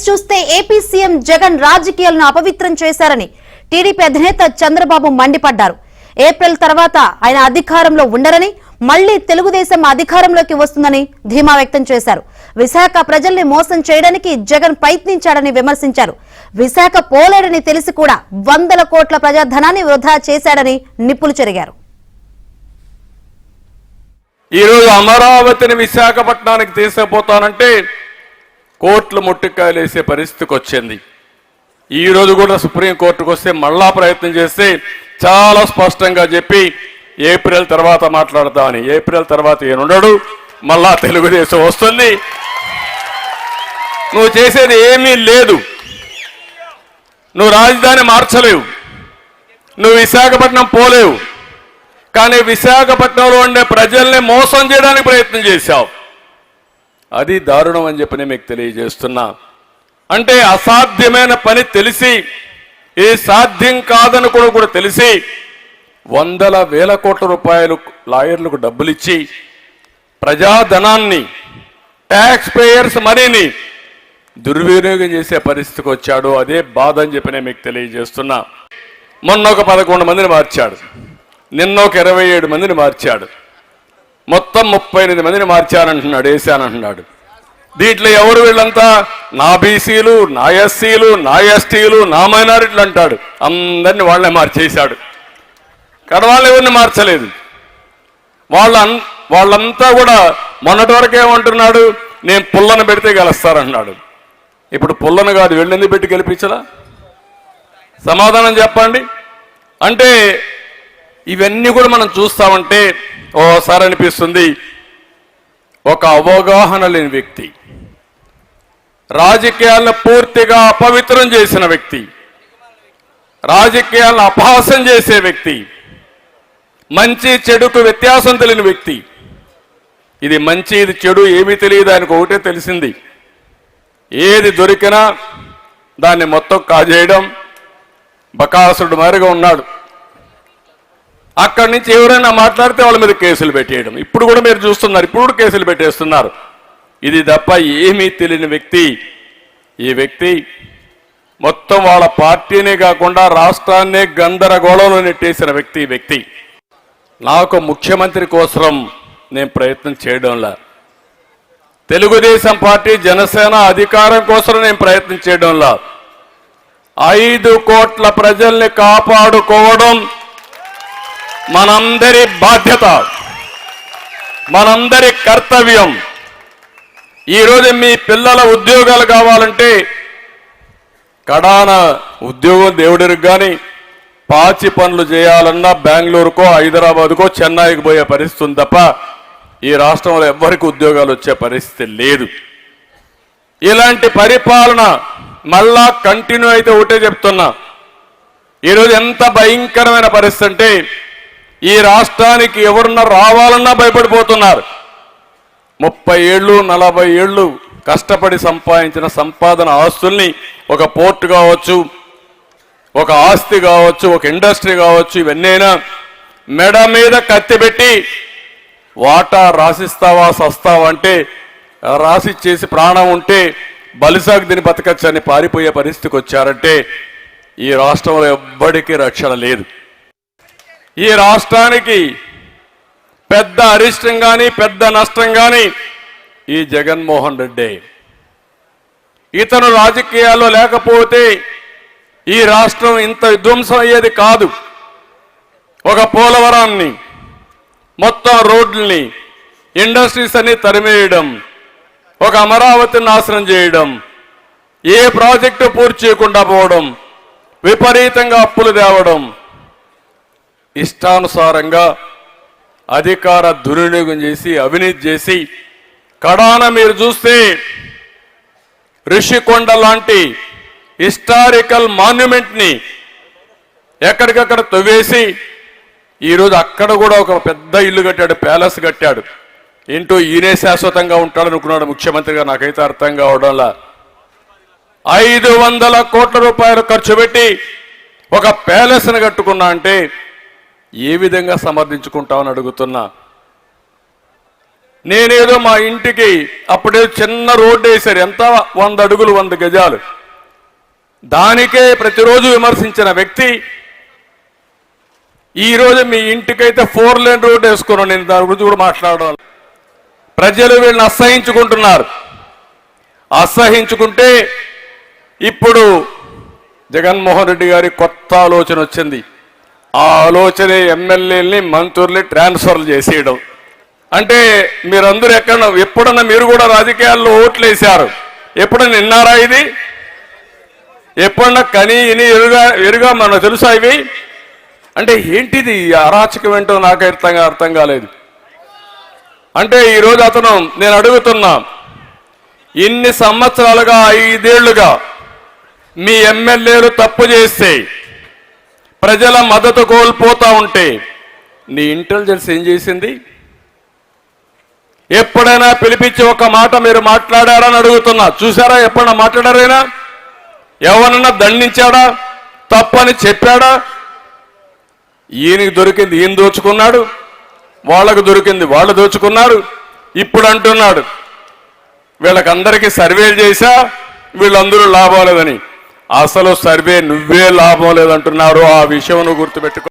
చూస్తే AP CM Jagan రాజకీయాలను అపవిత్రం చేశారని టీడీపీ అధినేత చంద్రబాబు మండిపడ్డారు. ఏప్రిల్ తర్వాత ఆయన అధికారంలో ఉండరని, మళ్లీ తెలుగుదేశం అధికారంలోకి వస్తుందని ధీమా వ్యక్తం చేశారు. విశాఖ ప్రజల్ని మోసం చేయడానికి జగన్ ప్రయత్నించాడని విమర్శించారు. విశాఖ పోలేడని తెలిసి కూడా 100 కోట్ల ప్రజాధనాన్ని వృధా చేశాడని నిప్పులు చెరిగారు. ఈ రోజు అమరావతిని విశాఖపట్నానికి తీసుకుపోతానంటే కోర్టులు ముట్టికాయలేసే పరిస్థితికి వచ్చింది. ఈ రోజు కూడా సుప్రీంకోర్టుకు వస్తే మళ్ళా ప్రయత్నం చేస్తే చాలా స్పష్టంగా చెప్పి ఏప్రిల్ తర్వాత మాట్లాడతామని. ఏప్రిల్ తర్వాత ఏనుండడు, మళ్ళా తెలుగుదేశం వస్తుంది. నువ్వు చేసేది ఏమీ లేదు. నువ్వు రాజధాని మార్చలేవు, నువ్వు విశాఖపట్నం పోలేవు, కానీ విశాఖపట్నంలో ఉండే ప్రజల్ని మోసం చేయడానికి ప్రయత్నం చేశావు. అది దారుణం అని చెప్పి నేను మీకు తెలియజేస్తున్నా. అంటే అసాధ్యమైన పని తెలిసి, ఇది సాధ్యం కాదని కూడా తెలిసి 100,000 కోట్ల రూపాయలు లాయర్లకు డబ్బులు ఇచ్చి ప్రజాధనాన్ని, ట్యాక్స్ పేయర్స్ మనీని దుర్వినియోగం చేసే పరిస్థితికి వచ్చాడు. అదే బాధ అని చెప్పి నేను మీకు తెలియజేస్తున్నా. మొన్న ఒక 11 మందిని మార్చాడు, నిన్న ఒక 27 మందిని మార్చాడు, మొత్తం 38 మందిని మార్చానంటున్నాడు, వేశానంటున్నాడు. దీంట్లో ఎవరు వీళ్ళంతా? నా బీసీలు, నా ఎస్సీలు, నా ఎస్టీలు, నా మైనారిటీలు అంటాడు. అందరినీ వాళ్ళే మార్చేశాడు. కడవాళ్ళు ఎవరిని మార్చలేదు. వాళ్ళంతా కూడా మొన్నటి వరకు ఏమంటున్నాడు, నేను పుల్లను పెడితే గెలుస్తారన్నాడు. ఇప్పుడు పుల్లను కాదు, వెళ్ళింది పెట్టి గెలిపించలా? సమాధానం చెప్పండి. అంటే ఇవన్నీ కూడా మనం చూస్తామంటే ఓసారి అనిపిస్తుంది, ఒక అవగాహన లేని వ్యక్తి, రాజకీయాలను పూర్తిగా అపవిత్రం చేసిన వ్యక్తి, రాజకీయాలను అపహాసం చేసే వ్యక్తి, మంచి చెడుకు వ్యత్యాసం తెలియని వ్యక్తి. ఇది మంచి, ఇది చెడు ఏమీ తెలియదు. ఆయనకు ఒకటే తెలిసింది, ఏది దొరికినా దాన్ని మొత్తం కాజేయడం. బకాసురుడు మారిగా ఉన్నాడు. అక్కడి నుంచి ఎవరైనా మాట్లాడితే వాళ్ళ మీద కేసులు పెట్టేయడం. ఇప్పుడు కూడా మీరు చూస్తున్నారు, ఇప్పుడు కూడా కేసులు పెట్టేస్తున్నారు. ఇది తప్ప ఏమీ తెలియని వ్యక్తి ఈ వ్యక్తి. మొత్తం వాళ్ళ పార్టీనే కాకుండా రాష్ట్రాన్నే గందరగోళంలో నెట్టేసిన వ్యక్తి ఈ వ్యక్తి. నాకు ముఖ్యమంత్రి కోసం నేను ప్రయత్నం చేయడంలా, తెలుగుదేశం పార్టీ, జనసేన అధికారం కోసం నేను ప్రయత్నం చేయడంలా, 5 కోట్ల ప్రజల్ని కాపాడుకోవడం మనందరి బాధ్యత, మనందరి కర్తవ్యం. ఈరోజు మీ పిల్లల ఉద్యోగాలు కావాలంటే కడాన ఉద్యోగం దేవుడికి కానీ పాచి పనులు చేయాలన్నా బెంగళూరుకో, హైదరాబాద్కో, చెన్నైకి పోయే పరిస్థితి ఉంది తప్ప ఈ రాష్ట్రంలో ఎవ్వరికి ఉద్యోగాలు వచ్చే పరిస్థితి లేదు. ఇలాంటి పరిపాలన మళ్ళా కంటిన్యూ అయితే ఒకటే చెప్తున్నా, ఈరోజు ఎంత భయంకరమైన పరిస్థితి అంటే ఈ రాష్ట్రానికి ఎవరన్నా రావాలన్నా భయపడిపోతున్నారు. 30 ఏళ్ళు 40 ఏళ్ళు కష్టపడి సంపాదించిన సంపాదన ఆస్తుల్ని, ఒక పోర్ట్ కావచ్చు, ఒక ఆస్తి కావచ్చు, ఒక ఇండస్ట్రీ కావచ్చు, ఇవన్నైనా మెడ మీద కత్తిపెట్టి వాటా రాసిస్తావా సస్తావా అంటే రాసిచ్చేసి ప్రాణం ఉంటే బలిసాగు దీన్ని బతకచ్చని పారిపోయే పరిస్థితికి వచ్చారంటే ఈ రాష్ట్రంలో ఎవ్వడికి రక్షణ లేదు. ఈ రాష్ట్రానికి పెద్ద అరిష్టం కానీ పెద్ద నష్టం కానీ ఈ జగన్మోహన్ రెడ్డి. ఇతను రాజకీయాల్లో లేకపోతే ఈ రాష్ట్రం ఇంత విధ్వంసం అయ్యేది కాదు. ఒక పోలవరాన్ని, మొత్తం రోడ్లని, ఇండస్ట్రీస్ అన్ని తరిమేయడం, ఒక అమరావతిని నాశనం చేయడం, ఏ ప్రాజెక్టు పూర్తి చేయకుండా పోవడం, విపరీతంగా అప్పులు తేవడం, ఇష్టానుసారంగా అధికార దుర్వినియోగం చేసి అవినీతి చేసి కడాన మీరు చూస్తే రిషికొండ లాంటి హిస్టారికల్ మాన్యుమెంట్ని ఎక్కడికక్కడ తవ్వేసి ఈరోజు అక్కడ కూడా ఒక పెద్ద ఇల్లు కట్టాడు, ప్యాలెస్ కట్టాడు. ఏంటో ఈయనే శాశ్వతంగా ఉంటాడనుకున్నాడు ముఖ్యమంత్రిగా. నాకైతే అర్థం కావడంలా 500 కోట్ల రూపాయలు ఖర్చు పెట్టి ఒక ప్యాలెస్ని కట్టుకున్నా అంటే ఏ విధంగా సమర్థించుకుంటామని అడుగుతున్నా. నేనేదో మా ఇంటికి అప్పుడే చిన్న రోడ్డు వేశారు, ఎంత 100 అడుగులు 100 గజాలు, దానికే ప్రతిరోజు విమర్శించిన వ్యక్తి ఈరోజు మీ ఇంటికైతే 4 లేన్ రోడ్డు వేసుకున్నాను. నేను దాని గురించి కూడా మాట్లాడాలి. ప్రజలు వీళ్ళని అసహించుకుంటున్నారు. అసహించుకుంటే ఇప్పుడు జగన్మోహన్ రెడ్డి గారి కొత్త ఆలోచన వచ్చింది. ఆ ఆలోచనే ఎమ్మెల్యేలని మంత్రుల్ని ట్రాన్స్ఫర్లు చేసేయడం. అంటే మీరందరూ ఎప్పుడన్నా మీరు కూడా రాజకీయాల్లో ఓట్లు వేశారు, ఎప్పుడన్నా విన్నారా ఇది? ఎప్పుడన్నా కని ఇని ఎరుగా మనకు తెలుసా ఇవి? అంటే ఏంటిది అరాచకం ఏంటో నాకు అర్థం కాలేదు. అంటే ఈరోజు అతను నేను అడుగుతున్నా, ఇన్ని సంవత్సరాలుగా 5 ఏళ్లుగా మీ ఎమ్మెల్యేలు తప్పు చేస్తే ప్రజల మద్దతు కోల్పోతా ఉంటే నీ ఇంటెలిజెన్స్ ఏం చేసింది? ఎప్పుడైనా పిలిపించి ఒక మాట మీరు మాట్లాడారని అడుగుతున్నా. చూసారా? ఎప్పుడైనా మాట్లాడారైనా? ఎవరన్నా దండించాడా? తప్పని చెప్పాడా? ఈయనకి దొరికింది ఈయన దోచుకున్నాడు, వాళ్ళకు దొరికింది వాళ్ళు దోచుకున్నారు. ఇప్పుడు అంటున్నాడు వీళ్ళకందరికీ సర్వేలు చేశా, వీళ్ళందరూ లాభం లేదని. అసలు సర్వే నువ్వే లాభం లేదంటున్నారు. ఆ విషయం నువ్వు గుర్తుపెట్టుకో.